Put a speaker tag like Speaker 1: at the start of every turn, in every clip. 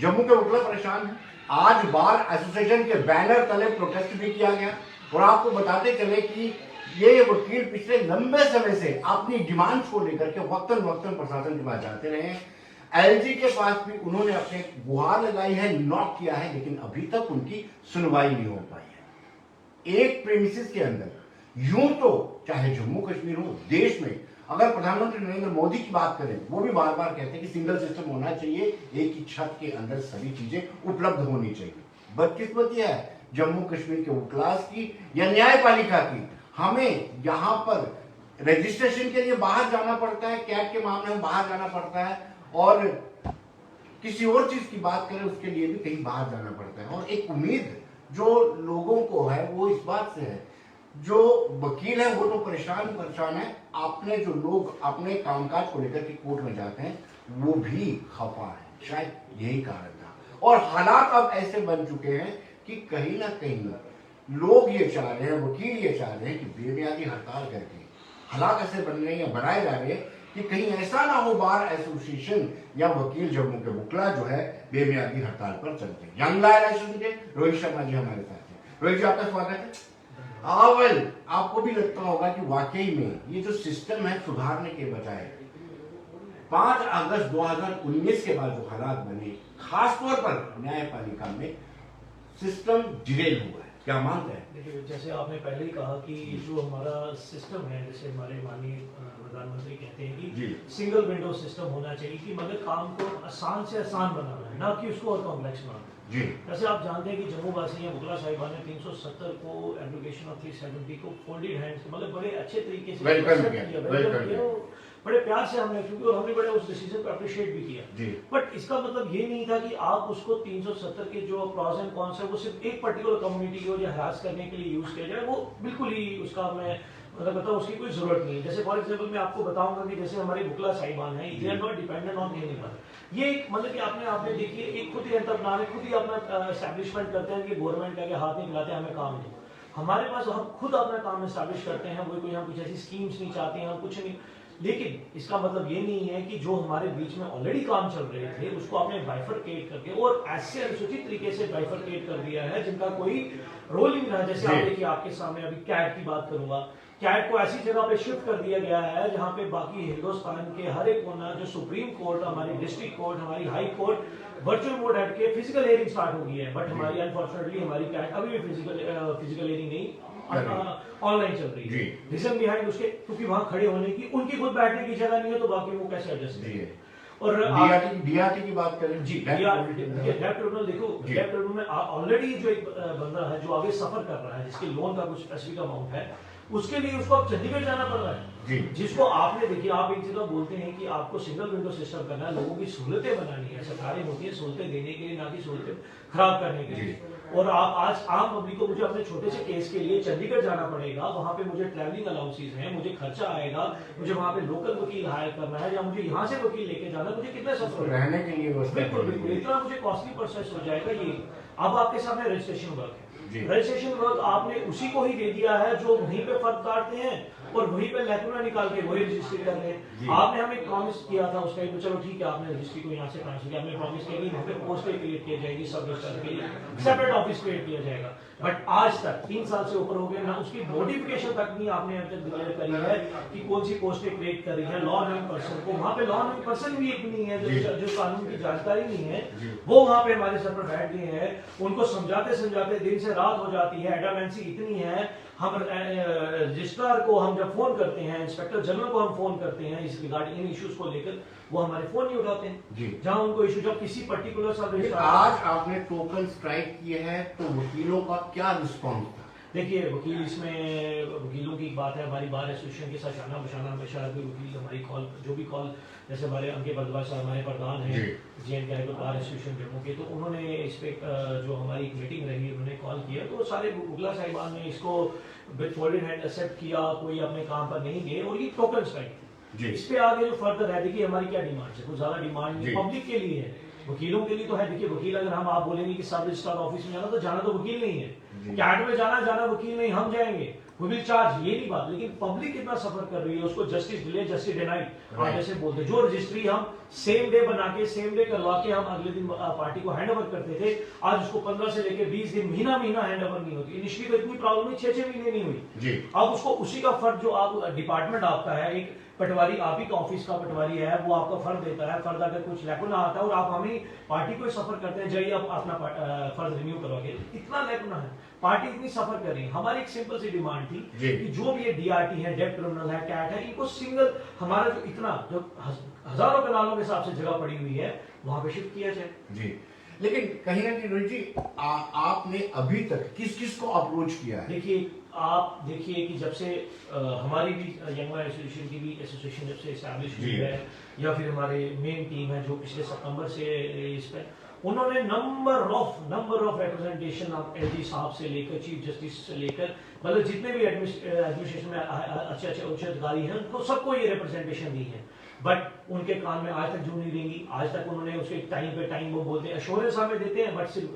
Speaker 1: जम्मू के वकील परेशान हैं। आज बार एसोसिएशन के बैनर तले प्रोटेस्ट भी किया गया। और आपको बताते चले कि ये वकील पिछले लंबे समय से अपनी डिमांड्स को लेकर के वक्तन वक्तन प्रशासन के पास जाते रहे हैं। एलजी के पास भी उन्होंने अपने गुहार लगाई है, नॉक किया है, लेकिन अभी तक उनकी सुनवाई नहीं हो पाई है। एक प्रेमिसेस के अंदर यूं तो चाहे जम्मू कश्मीर हो, देश में अगर प्रधानमंत्री नरेंद्र मोदी की बात करें, वो भी बार बार कहते हैं कि सिंगल सिस्टम होना चाहिए, एक ही छत के अंदर सभी चीजें उपलब्ध होनी चाहिए। बदकिस्मती है जम्मू कश्मीर के वकीलास की या न्यायपालिका की। हमें यहाँ पर रजिस्ट्रेशन के लिए बाहर जाना पड़ता है, कैट के मामले में बाहर जाना पड़ता है, और किसी और चीज की बात करें उसके लिए भी कहीं बाहर जाना पड़ता है। और एक उम्मीद जो लोगों को है वो इस बात से है, जो वकील है वो तो परेशान है, आपने जो लोग अपने कामकाज को लेकर के कोर्ट में जाते हैं वो भी खफा है। शायद यही कारण था। और हालात अब ऐसे बन चुके हैं कि कहीं ना कहीं लोग ये चाह रहे हैं, वकील ये चाह रहे हैं कि बेमियादी हड़ताल करके हालात ऐसे बन रहे हैं, बनाए जा रहे हैं कि कहीं ऐसा ना हो बार एसोसिएशन या वकील जम्मू के वकीला जो है बेमियादी हड़ताल पर चलते हैं। यंग लॉयर एसोसिएशन के रोहित शर्मा जी हमारे साथ हैं। रोहित जी, आपका स्वागत है। वेल, आपको भी लगता होगा कि वाकई में ये जो सिस्टम है सुधारने के बजाय 5 अगस्त 2019 के बाद जो हालात बने, खासतौर पर न्यायपालिका में सिस्टम डिरेल हुआ है, क्या मानते हैं?
Speaker 2: देखिए, जैसे आपने पहले ही कहा कि जो हमारा सिस्टम है, जैसे हमारे माननीय प्रधानमंत्री कहते हैं कि सिंगल विंडो सिस्टम होना चाहिए, कि मगर काम को आसान से आसान बनाना है, ना कि उसको और कॉम्प्लेक्स बनाना है।
Speaker 1: जी।
Speaker 2: जैसे आप जानते हैं कि जम्मू वासी या वकीला साहिबान ने 370 को एप्लीकेशन ऑफ 370 को फोल्डेड हैंड्स मतलब बड़े अच्छे तरीके से
Speaker 1: वेलकम किया,
Speaker 2: बड़े प्यार से हमने, क्योंकि और हमने बड़े उस डिसीजन को अप्रिशिएट भी किया। बट इसका मतलब ये नहीं था कि आप उसको 370 के जो प्रॉस एंड कॉन्स है वो सिर्फ एक पर्टिकुलर कम्युनिटी को जो हरास करने के लिए यूज किया जाए, वो बिल्कुल ही उसका मैं मतलब बताऊं उसकी कोई जरूरत नहीं है। जैसे फॉर एग्जांपल मैं आपको बताऊंगा कि जैसे हमारे वकीला साहिबान हैं, they are not dependent on anyone. ये एक मतलब कि आपने देखिए एक खुद ही एंटरप्रेन्योर खुद ही अपना एस्टैब्लिशमेंट करते हैं कि गवर्नमेंट के आगे हाथ नहीं मिलाते, हमें काम दो। हमारे पास हम खुद अपना काम एस्टैब्लिश करते हैं, वो कोई हम कुछ ऐसी स्कीम्स नहीं चाहते हैं, कुछ नहीं। लेकिन इसका मतलब ये नहीं है कि जो हमारे बीच में ऑलरेडी काम चल रहे थे उसको आपने बाइफरकेट करके और ऐसे अनुचित तरीके से बाइफरकेट कर दिया है जिनका कोई रोल ही नहीं रहा। जैसे आप देखिए, आपके सामने अभी कैट की बात करूंगा, कैट को ऐसी जगह पे शिफ्ट कर दिया गया है जहां पे बाकी हिंदुस्तान के हर एक कोना, जो सुप्रीम कोर्ट, हमारी डिस्ट्रिक्ट कोर्ट, हमारी हाई कोर्ट वर्चुअल मोड हट के फिजिकल हियरिंग स्टार्ट हो गई है। बट हमारी अनफॉर्चुनेटली हमारी कैट अभी भी फिजिकल हियरिंग नहीं ऑनलाइन चल रही है। रीजन बिहाइंड उसके क्योंकि वहां खड़े होने की उनकी खुद बैठने की जगह नहीं है, तो बाकी वो कैसे एडजस्ट करेंगे। और
Speaker 1: डीआरटी की बात करें जी,
Speaker 2: डेप्ट ट्रिब्यूनल देखो, डेप्ट ट्रिब्यूनल में ऑलरेडी जो एक बंदा है जो आगे सफर कर रहा है, जिसके लोन का कुछ स्पेसिफिक अमाउंट है, उसके लिए उसको अब चंडीगढ़ जाना पड़ रहा है। जिसको आपने देखिए, आप एक जगह बोलते हैं कि आपको सिंगल विंडो सिस्टम करना है, लोगों की सहूलतें बनानी है, सरकारें होती है सहूलतें देने के लिए, ना कि सहूलतें खराब करने के लिए। और आप आज आम पब्लिक को मुझे अपने छोटे से केस के लिए चंडीगढ़ जाना पड़ेगा, वहां पे मुझे ट्रैवलिंग अलाउंसेस हैं, मुझे खर्चा आएगा, मुझे वहां पे लोकल वकील हायर करना है, या मुझे यहाँ से वकील लेके जाना, मुझे कितना सफर
Speaker 1: रहने के लिए
Speaker 2: बिल्कुल इतना मुझे कॉस्टली प्रोसेस हो जाएगा। ये अब आपके सामने रजिस्ट्रेशन वर्क है, रजिस्ट्रेशन वर्क आपने उसी को ही दे दिया है जो वहीं पे फर्क काटते हैं और वहीं पे लैकुना निकाल के वही रजिस्ट्री कर रहे हैं। आपने हमें प्रॉमिस किया था उस टाइम पे, चलो ठीक है, आपने रजिस्ट्री को यहाँ से ट्रांसफर किया, आपने प्रॉमिस किया कि वहाँ पे पोस्ट क्रिएट किया जाएगी, सब रजिस्टर के लिए सेपरेट ऑफिस क्रिएट किया जाएगा। बट आज तक 3 साल से ऊपर हो गए ना, उसकी नोटिफिकेशन तक नहीं आपने अब तक डिक्लेयर करी है कि कौन सी पोस्टें क्रिएट कर रही है। लॉ एंड पर्सन को वहाँ पे लॉ एंड पर्सन भी एक नहीं है, जो कानून की जानकारी नहीं है, वो वहाँ पे हमारे सर पर बैठ गए हैं। उनको समझाते समझाते दिन से रात हो जाती है, एडामेंसी इतनी है। हम रजिस्ट्रार को हम जब फोन करते हैं, इंस्पेक्टर जनरल को हम फोन करते हैं इस रिगार्डिंग इन इश्यूज को लेकर, वो हमारे फोन नहीं उठाते हैं। जहां उनको इशू जब किसी पर्टिकुलर सब
Speaker 1: आज आपने टोकन स्ट्राइक किए हैं, तो वकीलों का क्या रिस्पॉन्स था?
Speaker 2: देखिए, वकील इसमें वकीलों की बात है, हमारी बार एसोसिएशन के साथ शाना बशाना हमेशा वकील हमारी कॉल जो भी कॉल, जैसे हमारे अंकित भारद्वाज साहब हमारे प्रधान हैं JNK बार एसोसिएशन जम्मू के, तो उन्होंने इस पे जो हमारी एक मीटिंग रही उन्होंने कॉल किया, तो सारे वकीला साहिबान ने इसको विद फोल्डेड हैंड एक्सेप्ट किया, कोई अपने काम पर नहीं गए, और ये टोकन स्ट्राइक थी। इस पे आगे जो फर्दर है, देखिए हमारी क्या डिमांड है, कुछ ज्यादा डिमांड पब्लिक के लिए है, वकीलों के लिए तो है। देखिए, वकील अगर हम आप बोलेंगे कि सब रजिस्ट्रार ऑफिस में जाना, तो जाना तो वकील नहीं है, कैट में जाना वकील नहीं, हम जाएंगे। वी विल चार्ज, ये नहीं बात, लेकिन पब्लिक कितना सफर कर रही है, उसको जस्टिस डिले जस्टिस डिनाइड आप जैसे बोलते हैं। जो रजिस्ट्री हम सेम डे बना के सेम डे करवा के हम अगले दिन पार्टी को हैंड ओवर करते थे, आज उसको 15 से लेकर 20 दिन महीना हैंड ओवर नहीं होती। इनिशियली तो इतनी प्रॉब्लम नहीं, 6 महीने नहीं हुई। अब उसको उसी का फर्ज जो आप डिपार्टमेंट आपका है, एक पटवारी आप ही का ऑफिस का पटवारी है, वो आपका फर्ज देता है, फर्ज अगर कुछ लैकुना आता है और आप हमें पार्टी को सफर करते हैं, जाइए आप अपना फर्ज रिन्यू करवाइए, इतना लैकुना है, पार्टी इतनी सफर कर रही है। हमारी एक सिंपल सी डिमांड थी कि जो भी ये डीआरटी है, डेप्ट क्रिमिनल है, कैट है, इनको सिंगल हमारा जो इतना जो हजारों कनालों के हिसाब से जगह पड़ी हुई है वहां पे शिफ्ट किया जाए।
Speaker 1: जी, लेकिन कहीं ना कहीं रोहित जी आपने अभी तक किस किस को अप्रोच किया है?
Speaker 2: देखिए, आप देखिए कि जब से हमारी भी यंग मैन एसोसिएशन की भी एसोसिएशन जब से एस्टैब्लिश हुई है, या फिर हमारे मेन टीम है जो पिछले सितंबर से इस पे, उन्होंने नंबर ऑफ रिप्रेजेंटेशन आप एलजी साहब से लेकर चीफ जस्टिस से लेकर मतलब जितने भी एडमिनिस्ट्रेशन में अच्छे उच्च अधिकारी हैं उनको सबको ये रिप्रेजेंटेशन दी है, बट उनके कान में आज तक जू नहीं देंगी। आज तक उन्होंने उसके टाइम पे टाइम वो बोलते हैं, एश्योरेंस हमें देते हैं, बट सिर्फ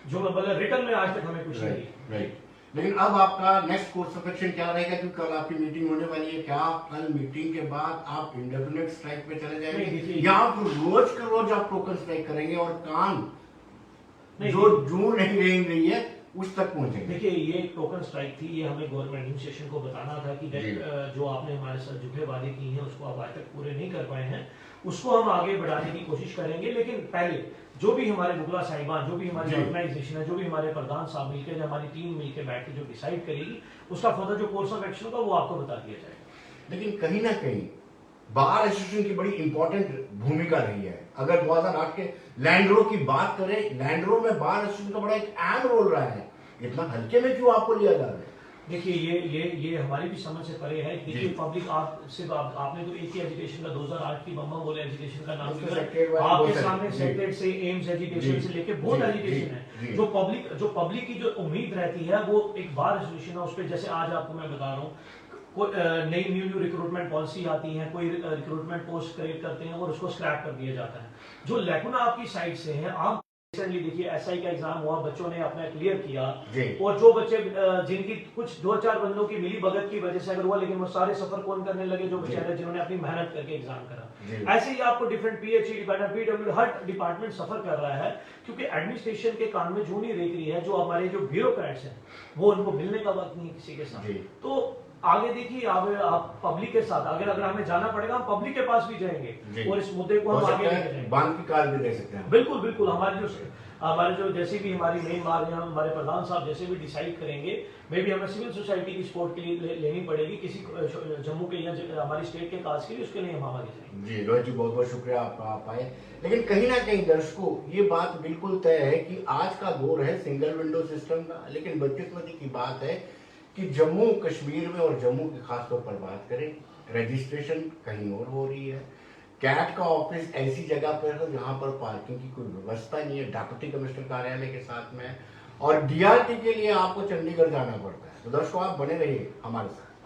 Speaker 2: जो मतलब रिटर्न में आज तक हमें कुछ नहीं दिया।
Speaker 1: लेकिन अब आपका नेक्स्ट कोर्स ऑफ एक्शन क्या रहेगा? क्योंकि कल आपकी मीटिंग होने वाली है, क्या कल मीटिंग के बाद आप इंडेफिनिट स्ट्राइक पे चले जाएंगे या आप रोज के रोज आप टोकन स्ट्राइक करेंगे और कान जो जू नहीं रही है उस तक पहुंचेंगे?
Speaker 2: देखिए, ये टोकन स्ट्राइक थी, ये हमें गवर्नमेंट एडमिनिस्ट्रेशन को बताना था कि जो आपने हमारे साथ झूठे वादे किए हैं उसको आप आज तक पूरे नहीं कर पाए हैं, उसको हम आगे बढ़ाने की कोशिश करेंगे। लेकिन पहले जो भी हमारे मुगला साहिबान, जो भी हमारी ऑर्गेनाइजेशन है, जो भी हमारे प्रधान साहब मिलकर, हमारी टीम मिलकर बैठ के जो डिसाइड करेगी, उसका फर्दर जो कोर्स ऑफ एक्शन होगा वो आपको बता दिया जाएगा।
Speaker 1: लेकिन कहीं ना कहीं बार एसोसिएशन की बड़ी इंपॉर्टेंट भूमिका रही है। अगर 2008 के लैंड रो की बात करें, लैंड रो में बार एसोसिएशन का बड़ा एक अहम रोल रहा है, इतना हल्के में क्यों आपको लिया जा रहा है?
Speaker 2: देखिए, ये हमारी भी समझ से परे है। देखिए, पब्लिक आपने तो एक ही एजुकेशन का 2008 की बम्बा बोले एजुकेशन का नाम लिया, आपके सामने सेक्रेट से एम्स एजुकेशन से लेके बहुत एजुकेशन है। जो पब्लिक की जो उम्मीद रहती है वो एक बार एसोसिएशन है उस पर, जैसे आज आपको मैं बता रहा हूँ, कोई नई न्यू रिक्रूटमेंट पॉलिसी आती है, कोई रिक्रूटमेंट पोस्ट क्रिएट करते हैं और उसको स्क्रैप कर दिया जाता है। जो लैकुना आपकी साइड से है, आप रिसेंटली देखिए एसआई का एग्जाम हुआ, बच्चों ने अपना क्लियर किया, और जो बच्चे जिनकी कुछ 2-4 बंदों की मिली भगत की वजह से अगर हुआ, लेकिन वो सारे सफर कौन करने लगे? जो बेचारे जिन्होंने अपनी मेहनत करके एग्जाम करा। ऐसे ही आपको डिफरेंट पीएचई डिपार्टमेंट, पीडब्ल्यू, हर डिपार्टमेंट सफर कर रहा है, क्योंकि एडमिनिस्ट्रेशन के कान में जू नहीं रेख रही है। जो हमारे जो ब्यूरोक्रेट्स हैं वो उनको मिलने का वक्त नहीं किसी के साथ। तो आगे देखिए, आप पब्लिक के साथ अगर हमें जाना पड़ेगा, हम पब्लिक के पास भी जाएंगे और इस मुद्दे को हम आगे लेके जाएंगे।
Speaker 1: बांध की कार भी दे सकते हैं।
Speaker 2: बिल्कुल हमारे जो जैसे भी हमारी मेन मार्ग है, हमारे प्रधान साहब जैसे भी डिसाइड करेंगे, मे भी हमें सिविल सोसाइटी की सपोर्ट के लिए लेनी पड़ेगी, किसी जम्मू के या हमारी स्टेट के काज के लिए, उसके लिए हम आगे जाएंगे।
Speaker 1: जी रोहित जी, बहुत बहुत शुक्रिया आप आए। लेकिन कहीं ना कहीं दर्शकों, ये बात बिल्कुल तय है कि आज का दौर है सिंगल विंडो सिस्टम का, लेकिन बदकिस्मती की बात है कि जम्मू कश्मीर में और जम्मू की खासतौर पर बात करें, रजिस्ट्रेशन कहीं और हो रही है। कैट का ऑफिस ऐसी जगह पर है जहां पर पार्किंग की कोई व्यवस्था नहीं है, डिप्टी कमिश्नर कार्यालय के साथ में, और डीआरटी के लिए आपको चंडीगढ़ जाना पड़ता है। तो दर्शकों, आप बने रहिए हमारे साथ।